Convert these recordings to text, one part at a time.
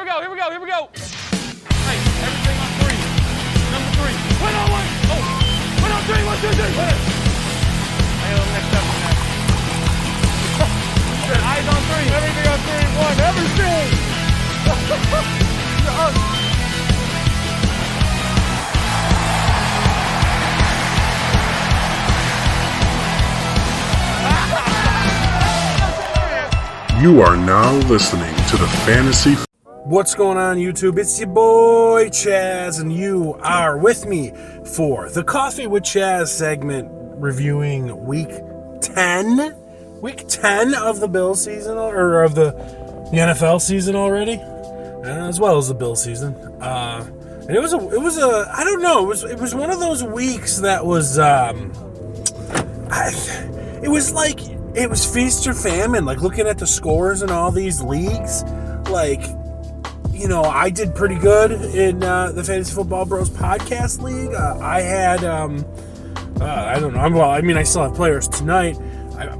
we go. Hey, everything on 3. Number 3. Wait on 1. Oh, wait on 3. 1, 2, 3. Wait. Hey, next step on that. Eyes on 3. Everything on 3. 1. Everything. You are now listening to the Fantasy. What's going on, YouTube? It's your boy Chazz, and you are with me for the Coffee with Chazz segment reviewing Week 10 of the Bills season, or of the NFL season already, as well as the Bills season. And it was I don't know, it was one of those weeks that was it was feast or famine, like looking at the scores in all these leagues. Like, you know, I did pretty good in the Fantasy Football Bros podcast league. I had, I don't know, I still have players tonight,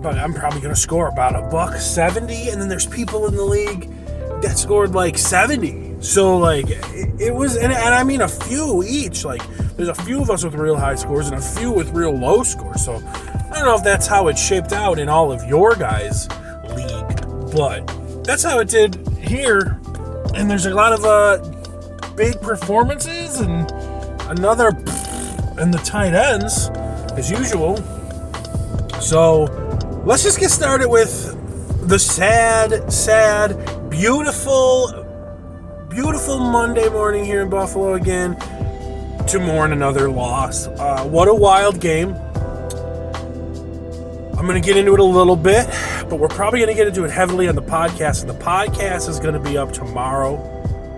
but I'm probably going to score about $170, and then there's people in the league that scored like 70. So, like, it was, and I mean a few each. Like, there's a few of us with real high scores and a few with real low scores. So, I don't know if that's how it shaped out in all of your guys' league, but that's how it did here. And there's a lot of big performances and another and the tight ends, as usual. So let's just get started with the sad, beautiful Monday morning here in Buffalo again to mourn another loss. What a wild game. I'm going to get into it a little bit, but we're probably going to get into it heavily on the podcast, and the podcast is going to be up tomorrow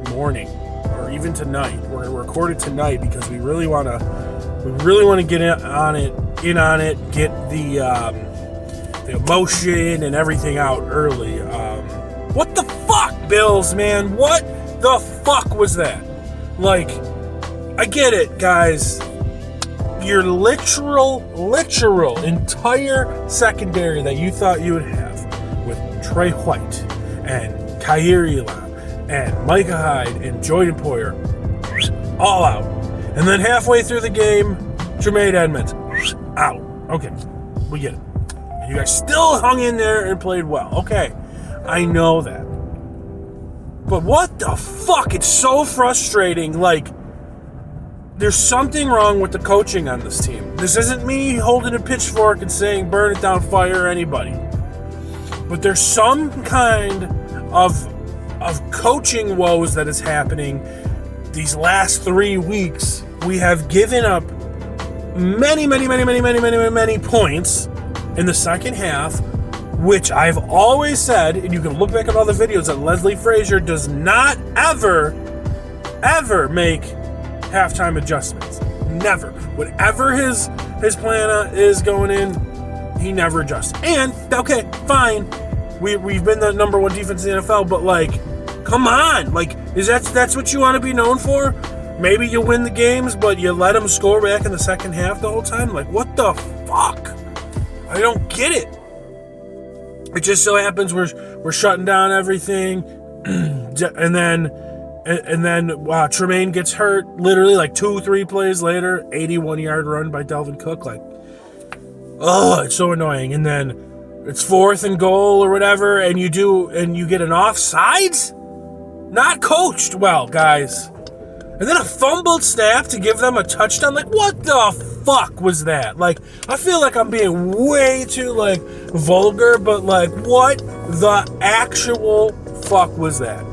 morning or even tonight. We're going to record it tonight because we really want to get in on it, get the emotion and everything out early. What the fuck, Bills, man? What the fuck was that? Like, I get it, guys. Your literal entire secondary that you thought you would have with Trey White and Khair Elam and Micah Hyde and Jordan Poyer all out. And then halfway through the game, Tremaine Edmonds out. Okay, we get it. And you guys still hung in there and played well. Okay, I know that. But what the fuck? It's so frustrating. Like, there's something wrong with the coaching on this team. This isn't me holding a pitchfork and saying burn it down, fire anybody. But there's some kind of coaching woes that is happening these last 3 weeks. We have given up many points in the second half, which I've always said, and you can look back at all the videos, that Leslie Frazier does not ever make halftime adjustments. Never. Whatever his plan is going in, he never adjusts. And, okay, fine. We've been the number 1 defense in the NFL, but, like, come on. Like, that's what you want to be known for? Maybe you win the games, but you let them score back in the second half the whole time? Like, what the fuck? I don't get it. It just so happens we're shutting down everything, and then Tremaine gets hurt literally like 2-3 plays later, 81-yard run by Dalvin Cook. Like, oh, it's so annoying. And then it's 4th and goal or whatever, and you get an offsides? Not coached well, guys. And then a fumbled snap to give them a touchdown. Like, what the fuck was that? Like, I feel like I'm being way too, like, vulgar, but, like, what the actual fuck was that?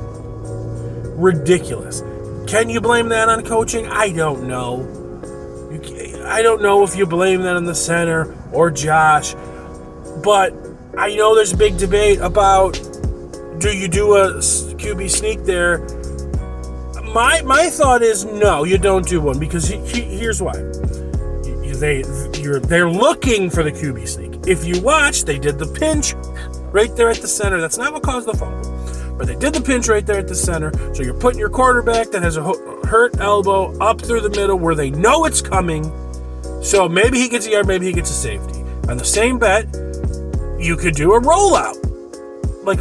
Ridiculous. Can you blame that on coaching? I don't know. I don't know if you blame that on the center or Josh, but I know there's a big debate about, do you do a QB sneak there? My thought is no, you don't do one, because here's why. They're looking for the QB sneak. If you watch, they did the pinch right there at the center. That's not what caused the fumble. But they did the pinch right there at the center. So you're putting your quarterback that has a hurt elbow up through the middle where they know it's coming. So maybe he gets a yard, maybe he gets a safety. On the same bet, you could do a rollout. Like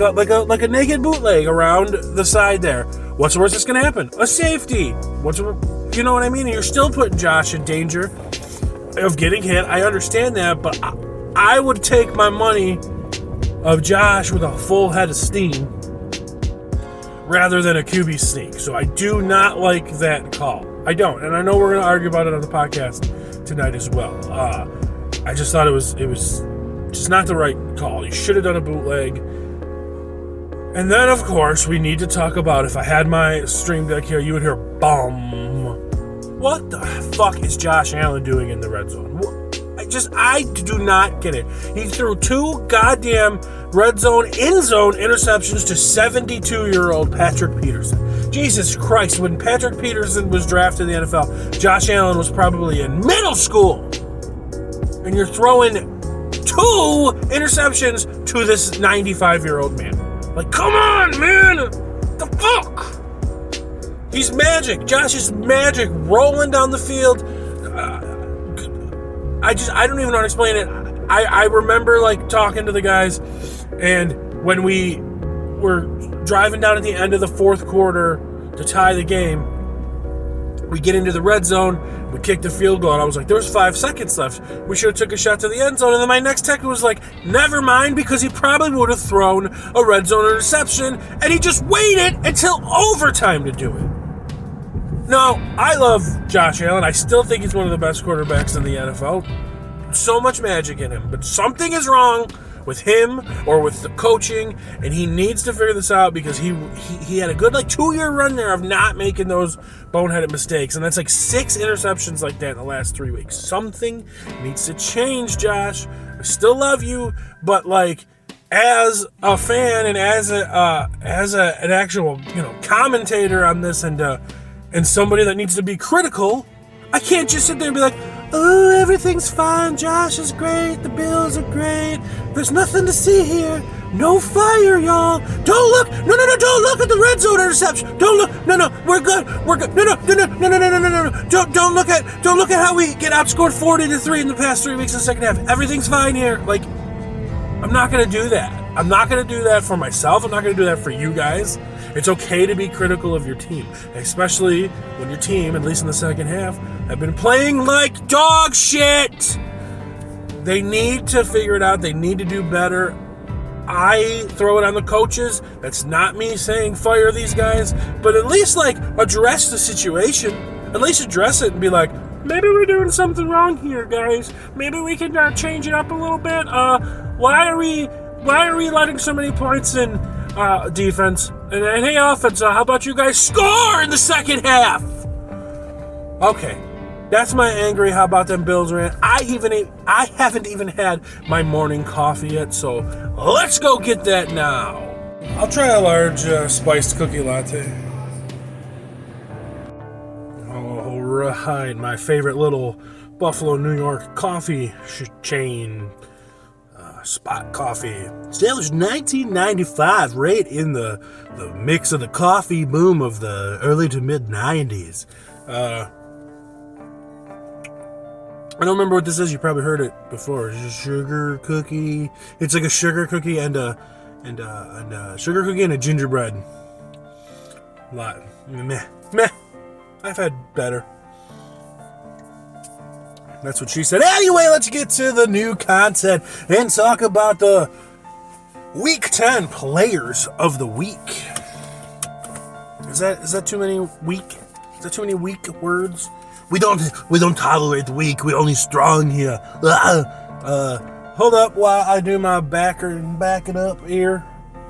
a naked bootleg around the side there. What's the worst that's going to happen? A safety. You know what I mean? And you're still putting Josh in danger of getting hit. I understand that, but I would take my money of Josh with a full head of steam rather than a QB sneak. So I do not like that call. I don't. And I know we're going to argue about it on the podcast tonight as well. I just thought it was just not the right call. You should have done a bootleg. And then, of course, we need to talk about, if I had my stream deck here, you would hear bum. What the fuck is Josh Allen doing in the red zone? I do not get it. He threw 2 goddamn red zone, end zone interceptions to 72-year-old Patrick Peterson. Jesus Christ, when Patrick Peterson was drafted in the NFL, Josh Allen was probably in middle school. And you're throwing 2 interceptions to this 95-year-old man. Like, come on, man! The fuck? He's magic. Josh is magic, rolling down the field. I don't even know how to explain it. I remember, like, talking to the guys, and when we were driving down at the end of the fourth quarter to tie the game, we get into the red zone, we kick the field goal, and I was like, there's 5 seconds left. We should have took a shot to the end zone. And then my next tech was like, never mind, because he probably would have thrown a red zone interception, and he just waited until overtime to do it. No, I love Josh Allen. I still think he's one of the best quarterbacks in the NFL. So much magic in him. But something is wrong with him or with the coaching, and he needs to figure this out, because he had a good 2-year run there of not making those boneheaded mistakes, and that's 6 interceptions like that in the last 3 weeks. Something needs to change, Josh. I still love you, but as a fan and as an actual commentator on this, and somebody that needs to be critical, I can't just sit there and be like, oh, everything's fine, Josh is great, the Bills are great, there's nothing to see here, no fire, y'all, don't look, no, don't look at the red zone interception, don't look, no, we're good, no, don't look at how we get outscored 40-3 in the past 3 weeks in the second half, everything's fine here. I'm not going to do that. I'm not going to do that for myself. I'm not going to do that for you guys. It's okay to be critical of your team, especially when your team, at least in the second half, have been playing like dog shit. They need to figure it out. They need to do better. I throw it on the coaches. That's not me saying fire these guys, but at least address the situation. At least address it and be like, maybe we're doing something wrong here, guys. Maybe we can change it up a little bit. Why are we letting so many points in defense? And hey, offense, how about you guys score in the second half? Okay, that's my angry how about them Bills rant. I haven't even had my morning coffee yet, so let's go get that now. I'll try a large spiced cookie latte. All right, my favorite little Buffalo, New York coffee chain. Spot Coffee. Established 1995, right in the mix of the coffee boom of the early to mid 90s. I don't remember what this is. You probably heard it before. It's a sugar cookie. It's like a sugar cookie and a sugar cookie and a gingerbread. A lot. Meh. I've had better. That's what she said. Anyway, let's get to the new content and talk about the Week 10 Players of the Week. Is that too many weak? Is that too many weak words? We don't tolerate weak. We're only strong here. Hold up while I do my backing up here.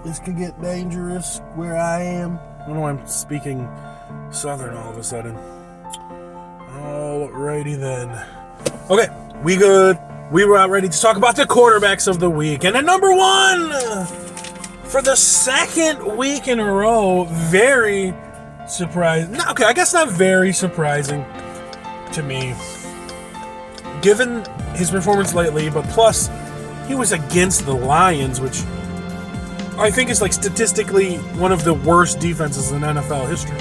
This can get dangerous where I am. I don't know why I'm speaking Southern all of a sudden. Alrighty then. Okay, we good. We were out ready to talk about the quarterbacks of the week. And at number 1, for the second week in a row, very surprising. Okay, I guess not very surprising to me, given his performance lately, but plus, he was against the Lions, which I think is statistically one of the worst defenses in NFL history.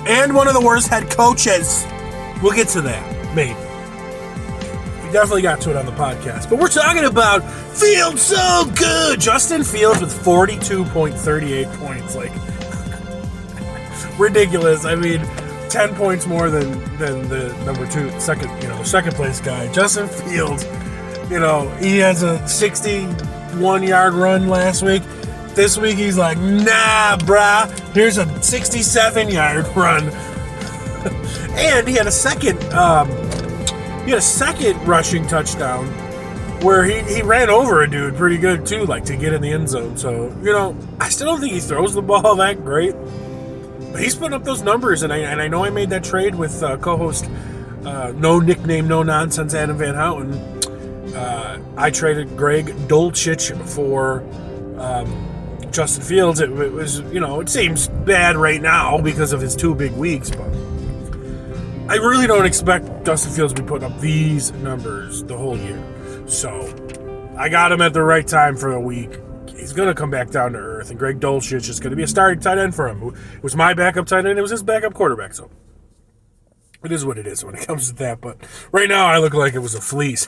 And one of the worst head coaches. We'll get to that, maybe. We definitely got to it on the podcast. But we're talking about Fields so good. Justin Fields with 42.38 points. ridiculous. I mean, 10 points more than the the second place guy. Justin Fields, he has a 61-yard run last week. This week he's like, nah, brah, here's a 67-yard run. And he had a second rushing touchdown where he ran over a dude pretty good too, like to get in the end zone. So, I still don't think he throws the ball that great. But he's putting up those numbers, and I know I made that trade with co-host No Nickname, No Nonsense, Adam Van Houten. I traded Greg Dulcich for Justin Fields. It was, it seems bad right now because of his 2 big weeks, but I really don't expect Justin Fields to be putting up these numbers the whole year. So I got him at the right time for a week. He's going to come back down to earth, and Greg Dulcich is going to be a starting tight end for him. It was my backup tight end. It was his backup quarterback, so it is what it is when it comes to that. But right now I look like it was a fleece.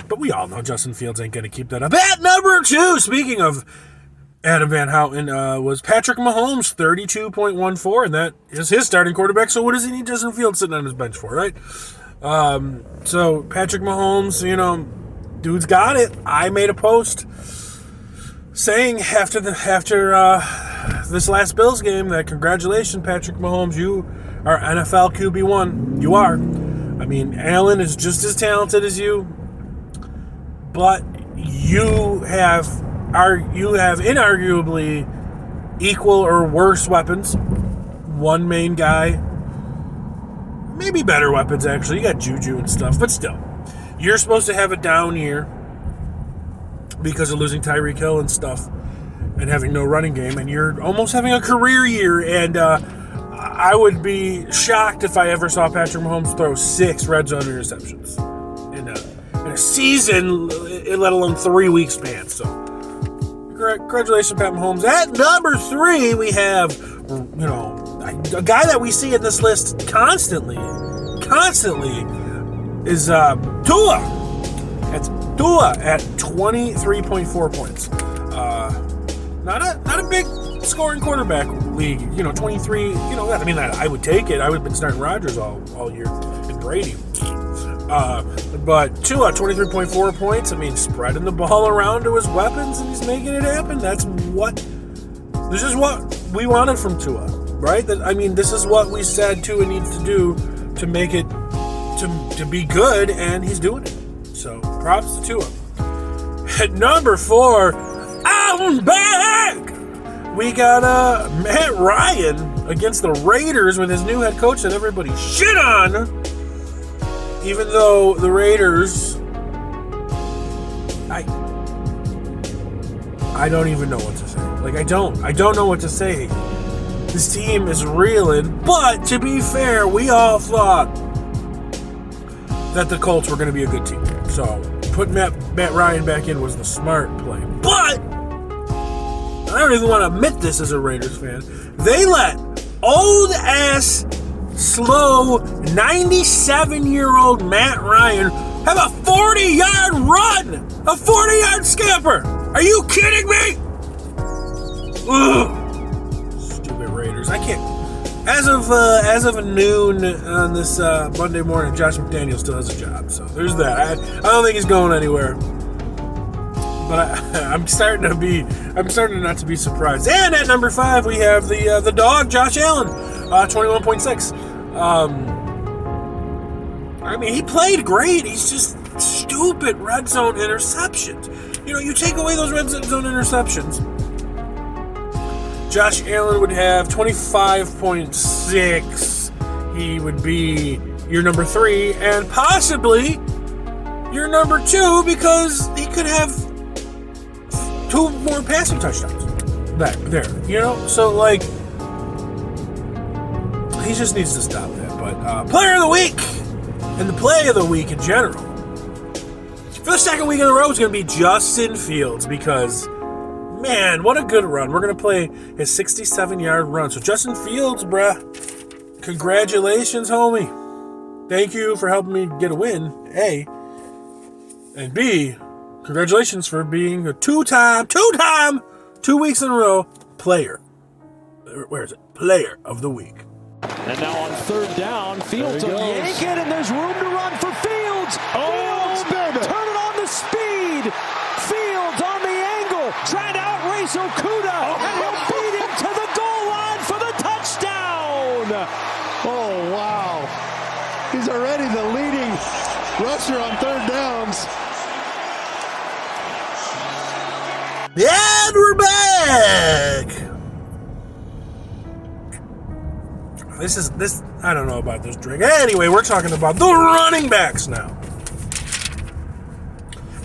But we all know Justin Fields ain't going to keep that up. At number 2, speaking of Adam Van Houten, was Patrick Mahomes, 32.14, and that is his starting quarterback. So what does he need Justin Fields sitting on his bench for, right? So Patrick Mahomes, dude's got it. I made a post saying after this last Bills game that congratulations, Patrick Mahomes, you are NFL QB1. You are. I mean, Allen is just as talented as you, but you have inarguably equal or worse weapons. One main guy, maybe better weapons actually. You got Juju and stuff, but still, you're supposed to have a down year because of losing Tyreek Hill and stuff and having no running game, and you're almost having a career year. And I would be shocked if I ever saw Patrick Mahomes throw 6 red zone interceptions in a season, let alone 3-week span. So congratulations, Pat Mahomes. At number 3, we have, a guy that we see in this list constantly is Tua. That's Tua at 23.4 points. Not a big scoring quarterback league. 23. I would take it. I would have been starting Rodgers all year and Brady. But Tua, 23.4 points. Spreading the ball around to his weapons, and he's making it happen. This is what we wanted from Tua, right? This is what we said Tua needs to do to make it to be good, and he's doing it. So props to Tua. At number 4, I'm back. We got Matt Ryan against the Raiders with his new head coach that everybody shit on. Even though the Raiders, I don't even know what to say. I don't know what to say. This team is reeling, but to be fair, we all thought that the Colts were going to be a good team. So putting Matt Ryan back in was the smart play. But I don't even want to admit this as a Raiders fan. They let old-ass, slow, 97-year-old Matt Ryan have a 40-yard run! A 40-yard scamper! Are you kidding me? Ugh. Stupid Raiders. I can't. As of noon on this Monday morning, Josh McDaniels still has a job. So there's that. I don't think he's going anywhere. But I'm starting to not to be surprised. And at number 5, we have the dog, Josh Allen, 21.6. He played great. He's just stupid red zone interceptions. You take away those red zone interceptions, Josh Allen would have 25.6. He would be your number 3 and possibly your number 2 because he could have 2 more passing touchdowns back there. So he just needs to stop that. But player of the week and the play of the week in general for the second week in a row is going to be Justin Fields because, man, what a good run. We're going to play his 67-yard run. So Justin Fields, bruh, congratulations, homie. Thank you for helping me get a win, A. And B, congratulations for being a two-time, 2 weeks in a row, player where is it? Player of the week. And now on third down, Fields will yank it, and there's room to run for Fields. Oh, baby. Turn it on to speed. Fields on the angle, trying to outrace Okuda, and he'll beat him to the goal line for the touchdown. Oh, wow. He's already the leading rusher on third downs. And we're back! This I don't know about this drink. Anyway, we're talking about the running backs now.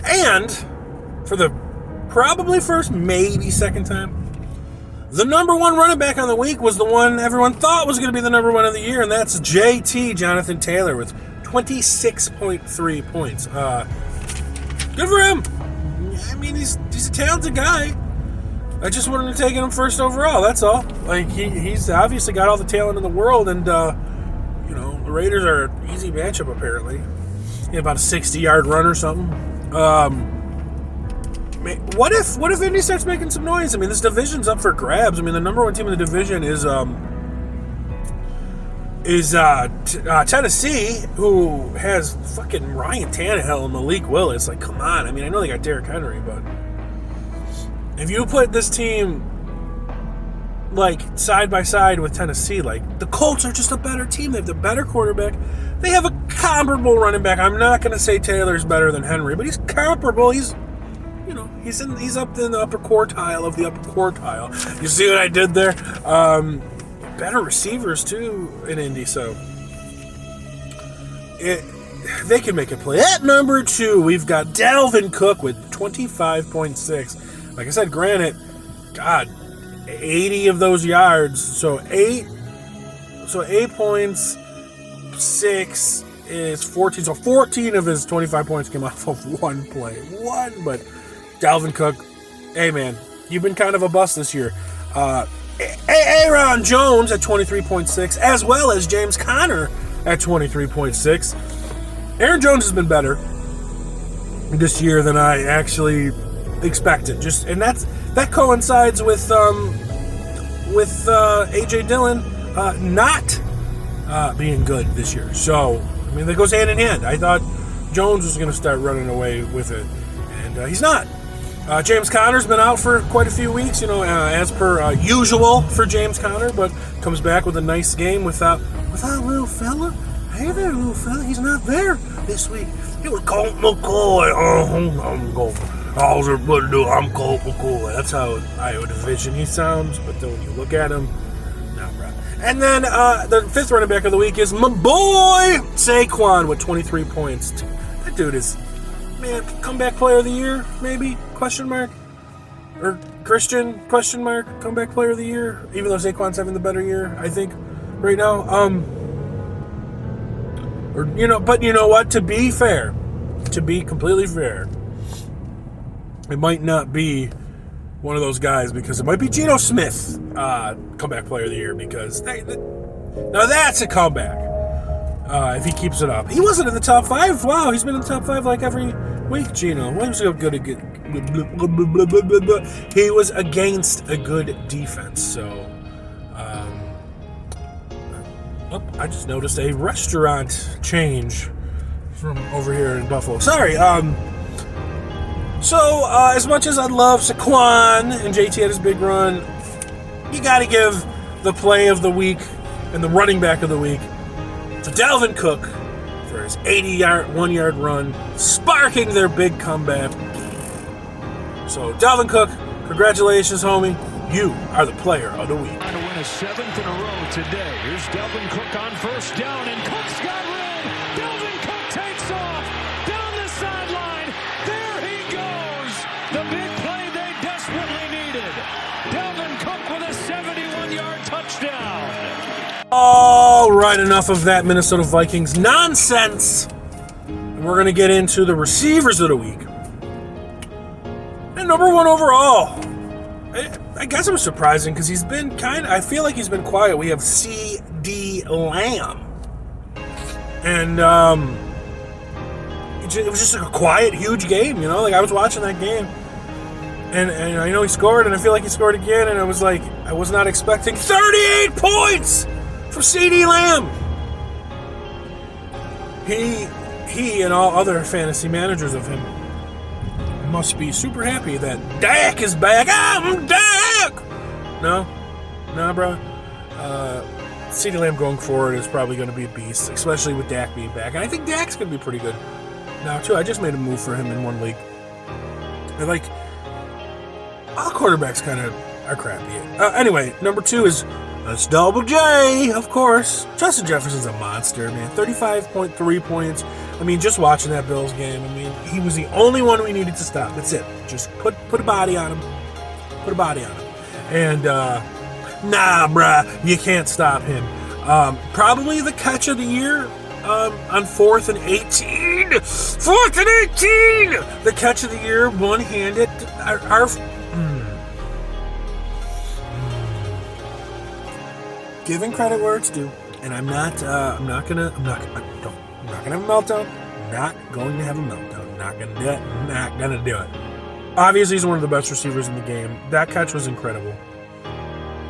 And for the probably first, maybe second time, the number one running back on the week was the one everyone thought was going to be the number one of the year, and that's JT, Jonathan Taylor, with 26.3 points. Good for him. I mean, he's a talented guy. I just wanted to take him first overall, that's all. Like, he's obviously got all the talent in the world, and, the Raiders are an easy matchup, apparently. He had about a 60-yard run or something. What if Indy starts making some noise? I mean, this division's up for grabs. I mean, the number one team in the division is Tennessee, who has fucking Ryan Tannehill and Malik Willis. Like, come on. I mean, I know they got Derrick Henry, but if you put this team, like, side by side with Tennessee, like, the Colts are just a better team. They have the better quarterback. They have a comparable running back. I'm not going to say Taylor's better than Henry, but he's comparable. He's up in the upper quartile of the upper quartile. You see what I did there? Better receivers, too, in Indy, so they can make a play. At number 2, we've got Dalvin Cook with 25.6. Like I said, granted, God, 80 of those yards, so 8 points, 6 is 14. So 14 of his 25 points came off of one play. But Dalvin Cook, hey man, you've been kind of a bust this year. Aaron Jones at 23.6, as well as James Conner at 23.6. Aaron Jones has been better this year than I actually expected. And that coincides with AJ Dillon not being good this year. So I mean, that goes hand in hand. I thought Jones was going to start running away with it, and he's not. James Conner's been out for quite a few weeks, as per usual for James Conner, but comes back with a nice game without little fella. Hey there, little fella. He's not there this week. It was Colt McCoy. I'm Colt. How's everybody doing? I'm Colt McCoy. That's how I would envision he sounds, but then when you look at him, no, bro. And then the fifth running back of the week is my boy Saquon with 23 points. That dude is, man, comeback player of the year, maybe? Question mark? Or Christian? Question mark? Comeback player of the year? Even though Saquon's having the better year, I think, right now. But you know what? To be completely fair, it might not be one of those guys, because it might be Geno Smith, comeback player of the year, because now that's a comeback. If he keeps it up. He wasn't in the top 5. Wow, he's been in the top 5 like every week, Geno. He was he was against a good defense, so I just noticed a restaurant change from over here in Buffalo. Sorry, So, as much as I love Saquon and JT had his big run, you got to give the play of the week and the running back of the week to Dalvin Cook for his 80-yard, 1-yard run, sparking their big comeback. So, Dalvin Cook, congratulations, homie. You are the player of the week. Trying to win a 7th in a row today. Here's Dalvin Cook on first down, and Cook's got room. Dalvin Cook takes off down the sideline. There he goes. The big play they desperately needed. Dalvin Cook with a 71-yard touchdown. All right, enough of that Minnesota Vikings nonsense. And we're going to get into the receivers of the week. And number 1 overall, I guess it was surprising because he's been I feel like he's been quiet. We have C.D. Lamb. And it was just like a quiet, huge game, Like, I was watching that game. And I know he scored, and I feel like he scored again, and I was like, I was not expecting 38 points from CeeDee Lamb. He and all other fantasy managers of him must be super happy that Dak is back. I'm Dak! No, bro. CeeDee Lamb going forward is probably going to be a beast, especially with Dak being back. And I think Dak's going to be pretty good now, too. I just made a move for him in one league. And, like, all quarterbacks kind of are crappy. Anyway, number 2 is, that's Double J, of course. Justin Jefferson's a monster, man. 35.3 points. I mean, just watching that Bills game, I mean, he was the only one we needed to stop. That's it. Just put a body on him. Put a body on him. And, nah, bruh, you can't stop him. Probably the catch of the year on 4th and 18. 4th and 18! The catch of the year, one-handed. Giving credit where it's due, and I'm not gonna have a meltdown. Not going to have a meltdown. Not gonna do it. Obviously, he's one of the best receivers in the game. That catch was incredible.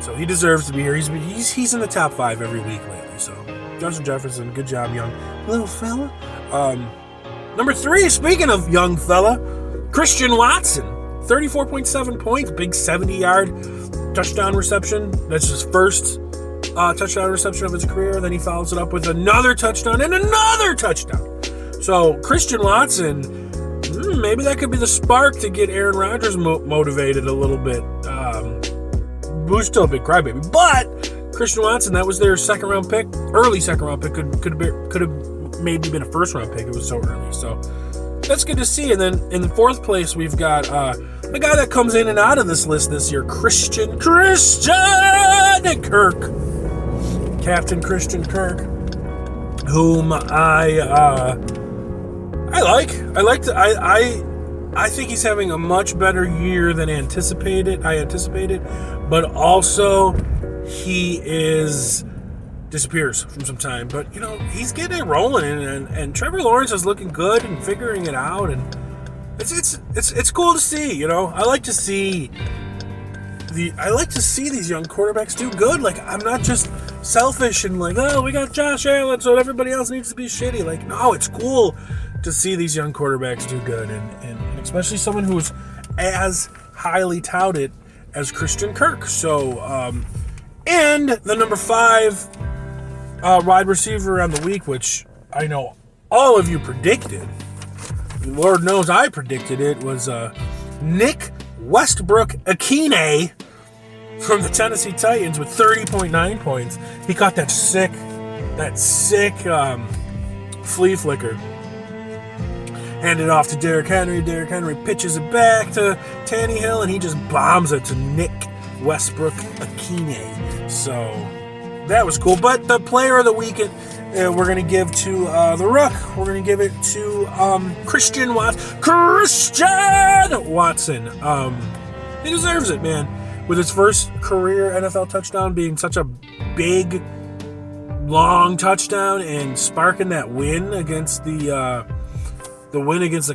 So he deserves to be here. He's in the top 5 every week lately. So Justin Jefferson, good job, young little fella. Number 3, speaking of young fella, Christian Watson, 34.7 points, big 70-yard touchdown reception. That's his first touchdown reception of his career. Then he follows it up with another touchdown and another touchdown. So Christian Watson, maybe that could be the spark to get Aaron Rodgers motivated a little bit. Who's still a big crybaby, but Christian Watson, that was their early second round pick. Could have maybe been a first round pick. It was so early, so that's good to see. And then in the 4th place, we've got the guy that comes in and out of this list this year, Christian Kirk. Captain Christian Kirk, whom I think he's having a much better year than I anticipated, but also he disappears from some time. But you know, he's getting it rolling, and Trevor Lawrence is looking good and figuring it out, and it's cool to see. You know, I like to see these young quarterbacks do good. Like, I'm not just selfish and like, oh, we got Josh Allen, so everybody else needs to be shitty. Like, no, it's cool to see these young quarterbacks do good, and especially someone who's as highly touted as Christian Kirk. So, and the number 5 wide receiver on the week, which I know all of you predicted, Lord knows I predicted it, was Nick Westbrook-Akine from the Tennessee Titans with 30.9 points. He caught that sick flea flicker. Handed off to Derrick Henry. Derrick Henry pitches it back to Tannehill, and he just bombs it to Nick Westbrook-Akine. So that was cool. But the player of the week, we're going to give to the Rook. We're going to give it to Christian Watson. He deserves it, man. With his first career NFL touchdown being such a big, long touchdown and sparking that win against the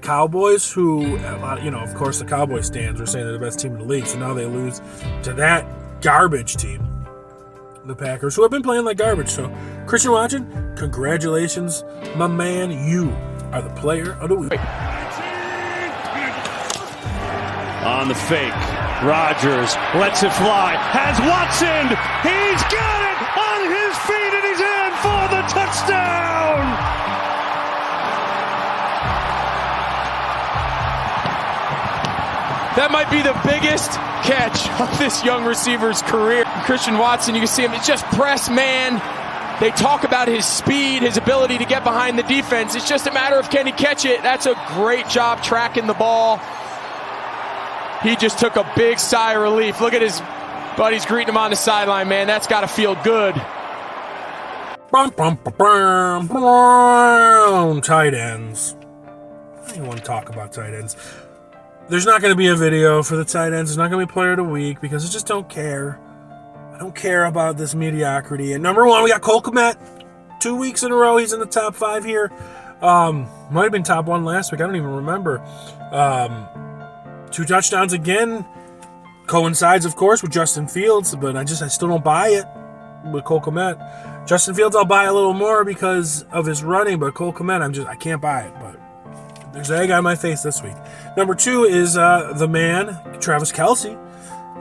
Cowboys, who, of course, the Cowboys stands are saying they're the best team in the league. So now they lose to that garbage team, the Packers, who have been playing like garbage. So, Christian Watson, congratulations, my man. You are the player of the week. On the fake, Rodgers lets it fly, has Watson, he's got it on his feet, and he's in for the touchdown! That might be the biggest catch of this young receiver's career. Christian Watson, you can see him, it's just press man. They talk about his speed, his ability to get behind the defense. It's just a matter of can he catch it. That's a great job tracking the ball. He just took a big sigh of relief. Look at his buddies greeting him on the sideline, man. That's got to feel good. Tight ends. I don't want to talk about tight ends. There's not going to be a video for the tight ends. There's not going to be player of the week because I just don't care. I don't care about this mediocrity. And number 1, we got Cole Kmet. 2 weeks in a row, he's in the top 5 here. Might have been top 1 last week. I don't even remember. 2 touchdowns again. Coincides, of course, with Justin Fields, but I still don't buy it with Cole Kmet. Justin Fields, I'll buy a little more because of his running, but Cole Kmet, I can't buy it. But there's an egg on my face this week. Number 2 is the man, Travis Kelce.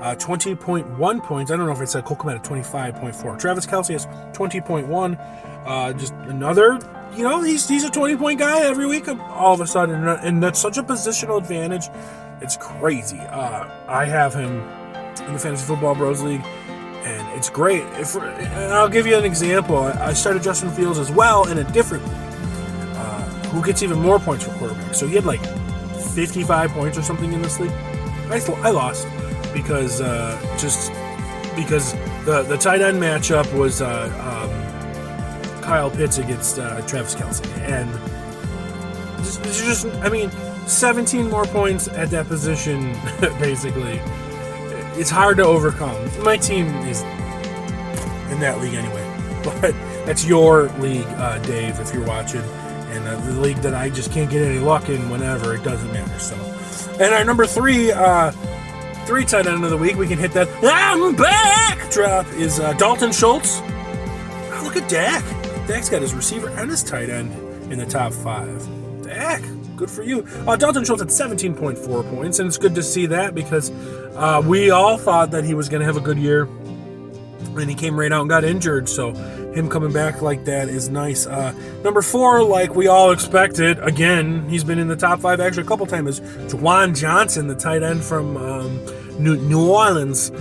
20.1 points. I don't know if I said Cole Kmet at 25.4. Travis Kelce has 20.1. Just another, he's a 20-point guy every week all of a sudden. And that's such a positional advantage. It's crazy. I have him in the Fantasy Football Bros League, and it's great. And I'll give you an example. I started Justin Fields as well in a different league, who gets even more points for quarterback. So he had like 55 points or something in this league. I lost. Because the tight end matchup was Kyle Pitts against Travis Kelce, and just 17 more points at that position. Basically, it's hard to overcome. My team is in that league anyway, but that's your league, Dave, if you're watching, and the league that I just can't get any luck in. Whenever it doesn't matter. So, and our number 3. 3 tight end of the week. We can hit that I'm back drop is Dalton Schultz. Oh, look at Dak. Dak's got his receiver and his tight end in the top 5. Dak, good for you. Dalton Schultz at 17.4 points, and it's good to see that because we all thought that he was going to have a good year, and he came right out and got injured, so him coming back like that is nice. Number 4, like we all expected, again, he's been in the top 5 actually a couple times, is Juwan Johnson, the tight end from New Orleans.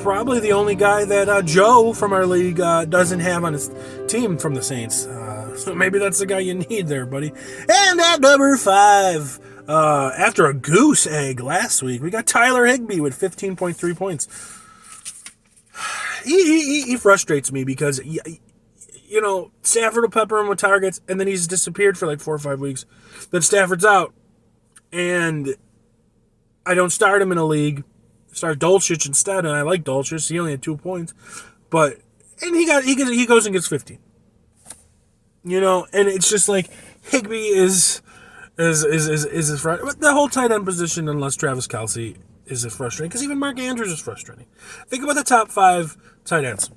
Probably the only guy that Joe from our league doesn't have on his team from the Saints. So maybe that's the guy you need there, buddy. And at number 5, after a goose egg last week, we got Tyler Higbee with 15.3 points. He frustrates me because, Stafford will pepper him with targets, and then he's disappeared for like 4 or 5 weeks. Then Stafford's out, and I don't start him in a league. I start Dolchich instead, and I like Dolchich. He only had 2 points, and he goes and gets 15. And it's just like Higbee is the whole tight end position, unless Travis Kelce is frustrating, because even Mark Andrews is frustrating. Think about the top 5 tight ends.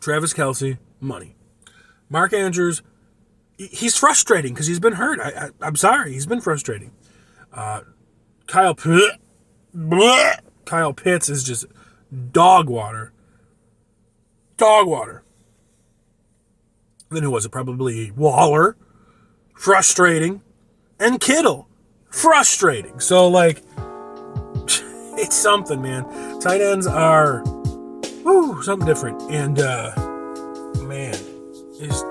Travis Kelce, money. Mark Andrews, he's frustrating because he's been hurt. I'm sorry, he's been frustrating. Kyle Pitts is just dog water. Dog water. Then who was it? Probably Waller. Frustrating. And Kittle. Frustrating. So, it's something, man. Tight ends are something different. And, it's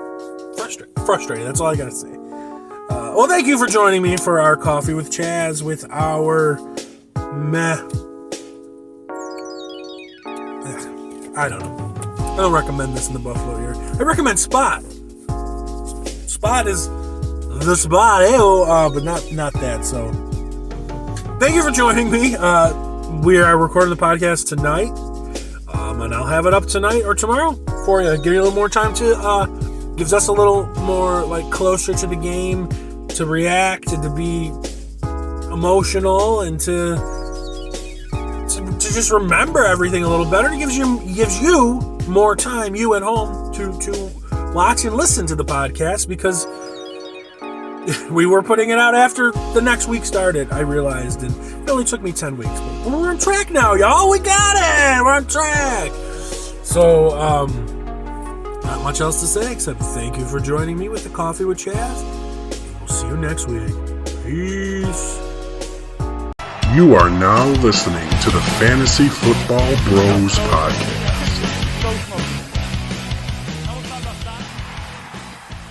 frustrating. That's all I got to say. Well, thank you for joining me for our Coffee with Chazz with our I don't know. I don't recommend this in the Buffalo here. I recommend Spot. Spot is the spot, but not that. So, thank you for joining me. We are recording the podcast tonight, and I'll have it up tonight or tomorrow for you. Give you a little more time to gives us a little more closer to the game to react and to be emotional and to just remember everything a little better. It gives you more time, you at home, to watch and listen to the podcast, because we were putting it out after the next week started, I realized, and it only took me 10 weeks. But we're on track now, y'all. We got it. We're on track. So, not much else to say except thank you for joining me with the Coffee with Chazz. We'll see you next week. Peace. You are now listening to the Fantasy Football Bros Podcast.